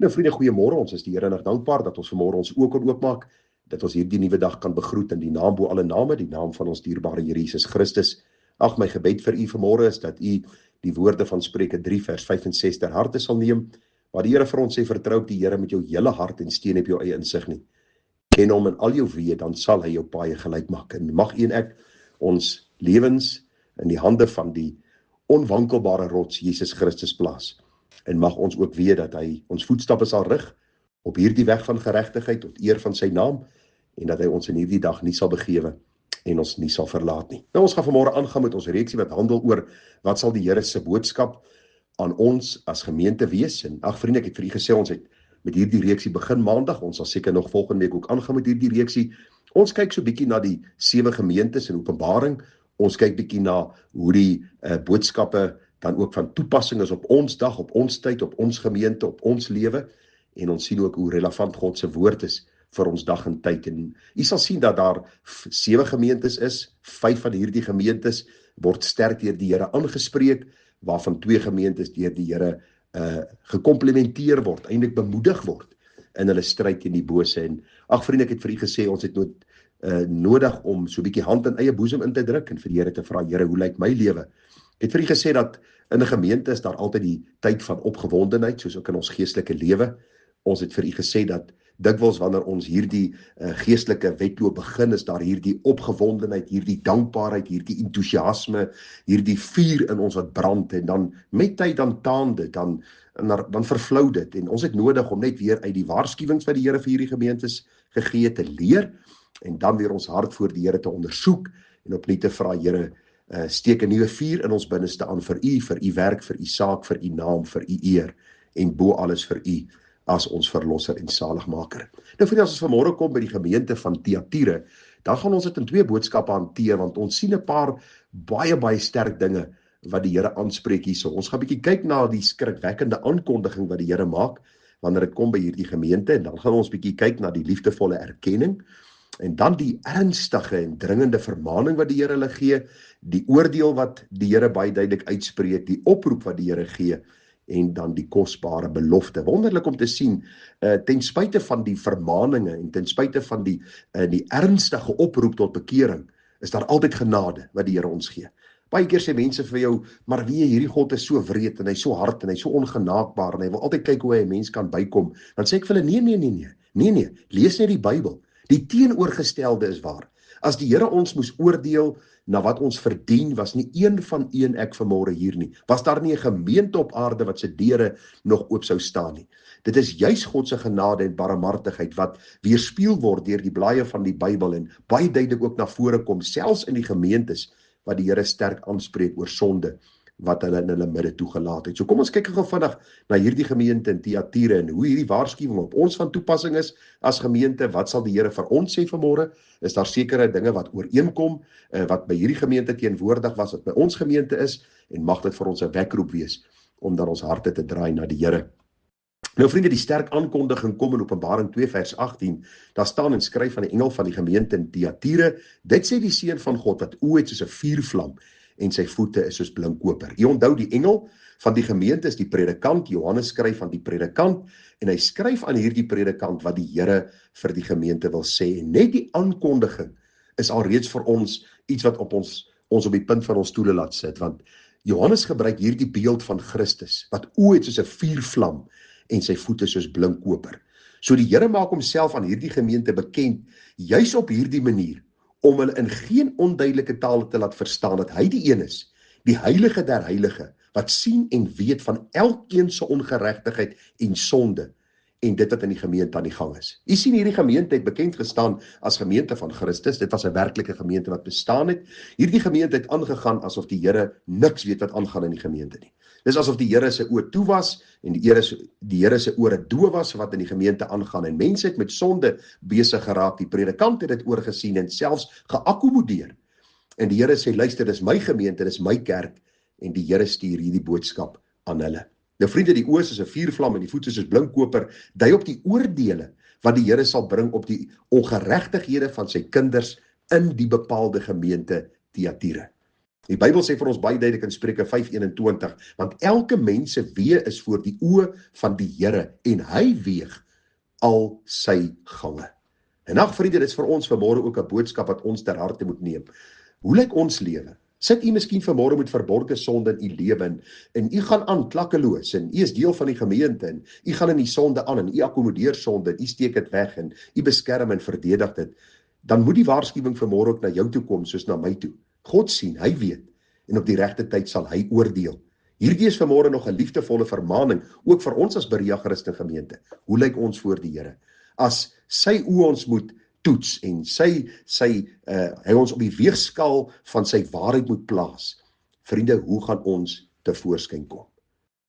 Nou vriende, goeiemôre. Ons is die Here nog dankbaar dat ons vanmôre ons oë kon oopmaak, dat ons hierdie nuwe dag kan begroet in die naam bo alle name, die naam van ons dierbare Here Jesus Christus. Ag, my gebed vir u vanmôre is dat u die woorde van Spreuke 3 vers 5 en 6 ter harte sal neem, waar die Here vir ons sê, vertrou op die Here met jou hele hart en steun op jou eie insig nie. Ken hom in al jou weë, dan sal hy jou paaie gelyk maak. En mag u en ek ons lewens in die hande van die onwankelbare rots Jesus Christus plaas. En mag ons ook weet dat hy ons voetstappe sal rig op hierdie weg van geregtigheid tot eer van sy naam, en dat hy ons in hierdie dag nie sal begewe en ons nie sal verlaat nie. Nou, ons gaan vanmôre aangaan met ons reeksie wat handel oor wat sal die Here se boodskap aan ons as gemeente wees. En ag vriende, ek het vir u gesê ons het met hierdie reeksie begin maandag. Ons sal seker nog volgende week ook aangaan met hierdie reeksie. Ons kyk so bietjie na die 7 gemeentes in Openbaring. Ons kyk bietjie na hoe die boodskappe dan ook van toepassing is op ons dag, op ons tyd, op ons gemeente, op ons lewe. En ons sien ook hoe relevant God se woord is vir ons dag en tyd. En u sal sien dat daar 7 gemeentes is. 5 van hierdie gemeentes word sterk deur die Here aangespreek, waarvan 2 gemeentes deur die Here gekomplimenteer word, eintlik bemoedig word in hulle stryd teen die bose. En ag vriende, ek het vir u gesê, ons het nodig om so 'n bietjie hand in eie boesem in te druk en vir die Here te vra, Here, hoe lyk my lewe? Ek het vir u gesê dat in 'n gemeente is daar altyd die tyd van opgewondenheid, soos ook in ons geestelike lewe. Ons het vir u gesê dat dikwels wanneer ons hierdie geestelike wedloop begin, is daar hierdie opgewondenheid, hierdie dankbaarheid, hierdie entoesiasme, hierdie vuur in ons wat brand, en dan met tyd dan taan dit, dan vervlou dit, en ons het nodig om net weer uit die waarskuwings wat die Here vir hierdie gemeentes gegee het te leer, en dan weer ons hart voor die Here te ondersoek, en opnuut te vra, Here, steek 'n nuwe vuur in ons binneste aan vir u werk, vir u saak, vir u naam, vir u eer, en bo alles vir u, as ons verlosser en saligmaker. Nou vriende, as ons vanmôre kom by die gemeente van Thyatire, dan gaan ons dit in 2 boodskappe hanteer, want ons sien 'n paar baie sterk dinge wat die Here aanspreek hierso. Ons gaan 'n bietjie kyk na die skrikwekkende aankondiging wat die Here maak, wanneer dit kom by hierdie gemeente, en dan gaan ons bietjie kyk na die liefdevolle erkenning, en dan die ernstige en dringende vermaning wat die Here hulle gee, die oordeel wat die Here baie duidelik uitspreek, die oproep wat die Here gee, en dan die kosbare belofte. Wonderlik om te sien, ten spyte van die vermaninge en ten spyte van die ernstige oproep tot bekering, is daar altyd genade wat die Here ons gee. Baie keer sê mense vir jou, maar wie, hierdie God is so wreed en hy is so hard en hy is so ongenaakbaar en hy wil altyd kyk hoe hy 'n mens kan bykom. Dan sê ek vir hulle, nee, lees net die Bybel. Die teenoorgestelde is waar. As die Here ons moes oordeel na wat ons verdien, was nie een van ek vanmôre hier nie. Was daar nie 'n gemeente op aarde wat se deure nog oop sou staan nie. Dit is juis God se genade en barmhartigheid wat weerspieël word deur die blaaie van die Bybel en baie duidelik ook na vore kom, selfs in die gemeentes wat die Here sterk aanspreek oor sonde wat hulle in hulle midde toegelaat het. So kom ons kyk gou vinnig na hierdie gemeente in Thyatire en hoe hierdie waarskuwing op ons van toepassing is as gemeente. Wat sal die Here vir ons sê vanmôre? Is daar sekere dinge wat ooreenkom, wat by hierdie gemeente teenwoordig was, wat by ons gemeente is, en mag dit vir ons 'n wekroep wees, om dan ons harte te draai na die Here. Nou vriende, die sterk aankondiging kom in Openbaring 2 vers 18, daar staan en skryf van die engel van die gemeente in Thyatire, dit sê die Seun van God, wat oë het soos 'n vuurvlam, en sy voete is soos blinkkoper. Jy onthou, die engel van die gemeente is die predikant. Johannes skryf aan die predikant, en hy skryf aan hierdie predikant wat die Here vir die gemeente wil sê. En net die aankondiging is alreeds vir ons iets wat op ons op die punt van ons stoele laat sit, want Johannes gebruik hierdie beeld van Christus, wat oë het soos 'n vuurvlam, en sy voete soos blinkkoper. So die Here maak homself aan hierdie gemeente bekend, juis op hierdie manier, om hulle in geen onduidelike tale te laat verstaan dat hy die een is, die heilige der heilige, wat sien en weet van elkeen se ongeregtigheid en sonde, en dit wat in die gemeente aan die gang is. U sien, hierdie gemeente het bekend gestaan as gemeente van Christus. Dit was 'n werklike gemeente wat bestaan het. Hierdie gemeente het aangegaan asof die Here niks weet wat aangaan in die gemeente nie. Dis asof die Here se oë toe was en die Here se ore doof was wat in die gemeente aangaan, en mense het met sonde besig geraak. Die predikant het dit oorgesien en selfs geakkommodeer. En die Here sê, luister, dis my gemeente, dis my kerk, en die Here stuur hierdie boodskap aan hulle. Nou vriende, die oë is 'n vuurvlam en die voete is blinkkoper, dui op die oordeele wat die Here sal bring op die ongeregtighede van sy kinders in die bepaalde gemeente Thyatire. Die Bybel sê vir ons baie duidelik in Spreuke 5:21, want elke mens se weë is voor die oë van die Here en hy weeg al sy gange. En ag vriende, dit is vir ons vanmôre ook 'n boodskap wat ons ter harte moet neem. Hoe lyk ons lewe? Sit u miskien vanmôre met verborgde sonde in u lewe en u gaan aan klakkeloos en u is deel van die gemeente en u gaan in die sonde aan en u akkommodeer sonde en u steek dit weg en u beskerm en verdedig dit. Dan moet die waarskuwing vanmôre ook na jou toe kom soos na my toe. God sien, hy weet en op die regte tyd sal hy oordeel. Hierdie is vanmôre nog 'n liefdevolle vermaaning ook vir ons as Berea Christen gemeente. Hoe lyk ons voor die Here? As sy oë ons moet toets en hy ons op die weegskaal van sy waarheid moet plaas. Vriende, hoe gaan ons tevoorskyn kom?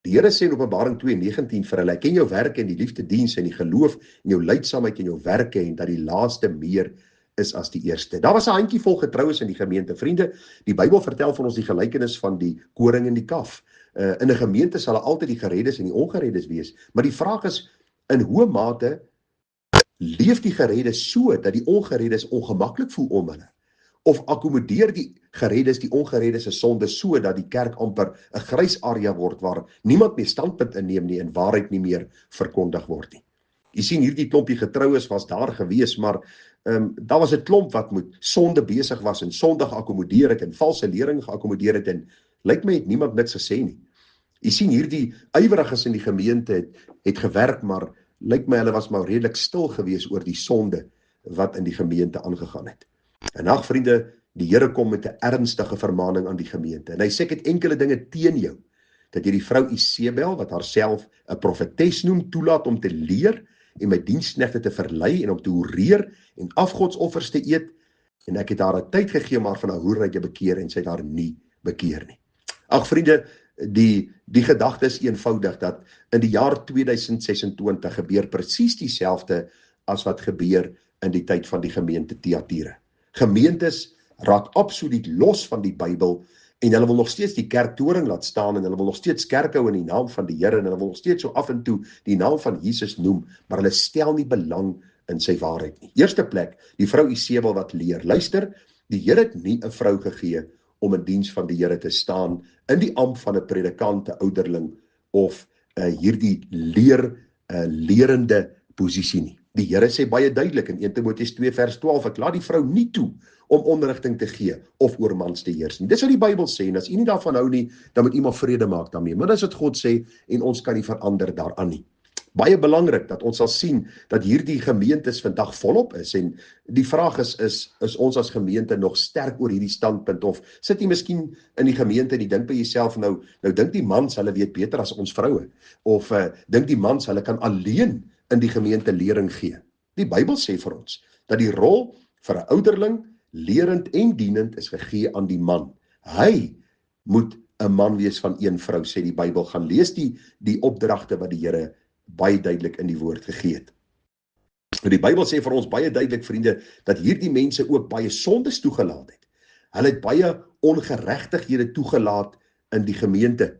Die Here sê in Openbaring 2:19 vir hulle, ek ken jou werke en die liefdediens en die geloof en jou lydsaamheid en jou werke en dat die laaste meer is as die eerste. Daar was 'n handjievol getroues in die gemeente. Vriende, die Bybel vertel vir ons die gelykenis van die koring en die kaf. In 'n gemeente sal altyd die gereddes en die ongereddes wees, maar die vraag is, in hoe mate leef die gereddes so, dat die ongereddes ongemaklik voel om hulle? Of akkommodeer die gereddes die ongereddes se sonde so, dat die kerk amper 'n grys area word, waar niemand meer standpunt inneem nie en waarheid nie meer verkondig word nie? Jy sien, hierdie klompie getroues was daar gewees, maar daar was 'n klomp wat met sonde besig was, en sonde geakkommodeer het, en valse lering geakkommodeer het, en lyk my het niemand niks gesê nie. Jy sien, hierdie ywer-iges in die gemeente het gewerk, maar lyk my hulle was maar redelik stil gewees oor die sonde wat in die gemeente aangegaan het. En ag vriende, die Here kom met 'n ernstige vermaaning aan die gemeente, en hy sê ek het enkele dinge teen jou, dat jy die vrou Isebel, wat haarself 'n profetes noem, toelaat om te leer en my diensknegte te verlei en om te hoereer en afgodsoffers te eet, en ek het haar 'n tyd gegee om haar van haar hoerheid te bekeer en sy het haar nie bekeer nie. Ag vriende, die gedagte is eenvoudig dat in die jaar 2026 gebeur presies dieselfde as wat gebeur in die tyd van die gemeente Thyatira. Gemeentes raak absoluut los van die Bybel en hulle wil nog steeds die kerktoring laat staan en hulle wil nog steeds kerk hou in die naam van die Here en hulle wil nog steeds so af en toe die naam van Jesus noem, maar hulle stel nie belang in sy waarheid nie. Eerste plek, die vrou Isebel wat leer. Luister, die Here het nie 'n vrou gegee om in diens van die Here te staan in die ampt van 'n predikant, 'n ouderling of hierdie lerende posisie nie. Die Here sê baie duidelik in 1 Timoteus 2 vers 12, ek laat die vrou nie toe om onderrigting te gee of oor mans te heers nie. Dis wat die Bybel sê, en as u nie daarvan hou nie, dan moet u maar vrede maak daarmee. Maar dis wat God sê en ons kan nie verander daaraan nie. Baie belangrik dat ons sal sien dat hierdie gemeentes vandag volop is, en die vraag is ons as gemeente nog sterk oor hierdie standpunt, of sit jy miskien in die gemeente en jy dink by jouself, nou dink die mans hulle weet beter as ons vroue, of dink die mans hulle kan alleen in die gemeente lering gee. Die Bybel sê vir ons dat die rol vir 'n ouderling, lerend en dienend is gegee aan die man. Hy moet 'n man wees van een vrou, sê die Bybel. Gaan lees die opdragte wat die Here baie duidelik in die woord gegee het. Die Bybel sê vir ons baie duidelik, vriende, dat hierdie mense ook baie sondes toegelaat het. Hulle het baie ongeregtighede toegelaat in die gemeente.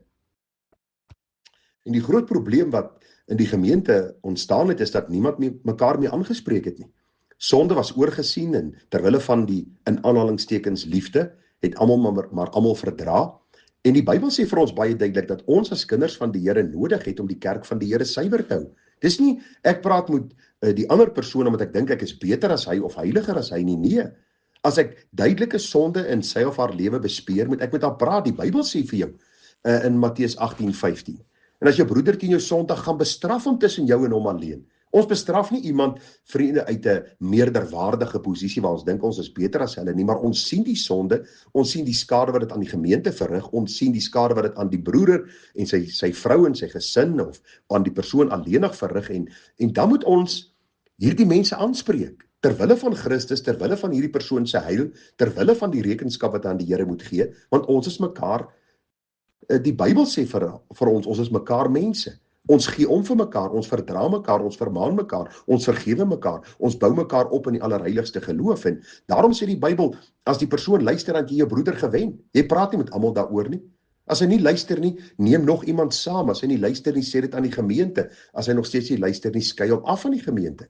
En die groot probleem wat in die gemeente ontstaan het, is dat niemand mekaar meer aangespreek het nie. Sonde was oorgesien, en terwille van die in aanhalingstekens liefde, het almal maar almal verdra. En die Bybel sê vir ons baie duidelik dat ons as kinders van die Here nodig het om die kerk van die Here suiwer te hou. Dis nie, ek praat met die ander persoon omdat ek dink ek is beter as hy of heiliger as hy nie. Nee, as ek duidelike sonde in sy of haar lewe bespeer, moet ek met haar praat. Die Bybel sê vir jou in Matteus 18:15. En as jou broeder teen jou sondig, gaan bestraf hom tussen jou en hom alleen. Ons bestraf nie iemand, vriende, uit 'n meerderwaardige posisie waar ons dink ons is beter as hulle nie, maar ons sien die sonde, ons sien die skade wat dit aan die gemeente verrig, ons sien die skade wat dit aan die broeder en sy vrou en sy gesin of aan die persoon alleenig verrig, en dan moet ons hierdie mense aanspreek, terwille van Christus, terwille van hierdie persoon se heil, terwille van die rekenskap wat aan die Here moet gee, want ons is mekaar, die Bybel sê vir ons is mekaar mense. Ons gee om vir mekaar, ons verdra mekaar, ons vermaan mekaar, ons vergewe mekaar, ons bou mekaar op in die allerheiligste geloof, en daarom sê die Bybel, as die persoon luister, dan jy jou broeder gewen. Jy praat nie met almal daaroor nie. As hy nie luister nie, neem nog iemand saam. As hy nie luister nie, sê dit aan die gemeente. As hy nog steeds nie luister nie, skei hom af van die gemeente.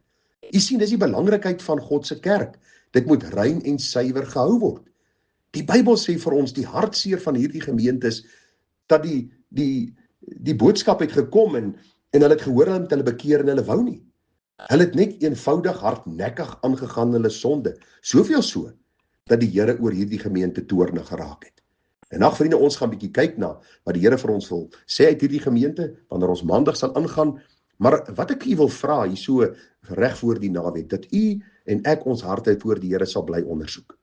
Jy sien, dis die belangrikheid van God se kerk. Dit moet rein en suiwer gehou word. Die Bybel sê vir ons die hartseer van hierdie gemeentes dat die boodskap het gekom en hulle het gehoor hulle moet hulle bekeer en hulle wou nie. Hulle het net eenvoudig hardnekkig aangegaan hulle sonde. Soveel so dat die Here oor hierdie gemeente toornig geraak het. En ag vriende, ons gaan bietjie kyk na wat die Here vir ons wil sê uit hierdie gemeente wanneer ons maandag sal aangaan. Maar wat ek u wil vra hier so reg voor die naweek, dat u en ek ons harte voor die Here sal bly ondersoek.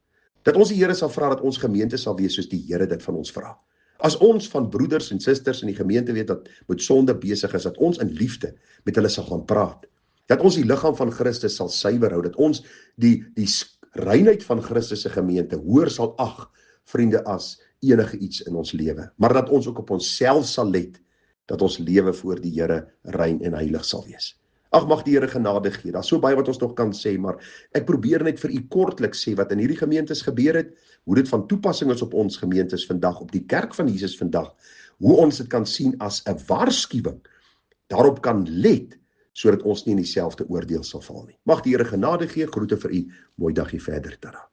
Dat ons die Here sal vra dat ons gemeente sal wees soos die Here dit van ons vra. As ons van broeders en susters in die gemeente weet dat met sonde besig is, dat ons in liefde met hulle sal gaan praat. Dat ons die liggaam van Christus sal suiwer hou, dat ons die reinheid van Christus se gemeente hoër sal ag, vriende, as enige iets in ons lewe. Maar dat ons ook op onsself sal let, dat ons lewe voor die Here rein en heilig sal wees. Ag, mag die Here genade gee. Daar's so baie wat ons nog kan sê, maar ek probeer net vir u kortliks sê wat in hierdie gemeentes gebeur het, hoe dit van toepassing is op ons gemeentes vandag, op die kerk van Jesus vandag, hoe ons dit kan sien as 'n waarskuwing, daarop kan let, sodat ons nie in dieselfde oordeel sal val nie. Mag die Here genade gee, groete vir u, mooi dagie verder, tada.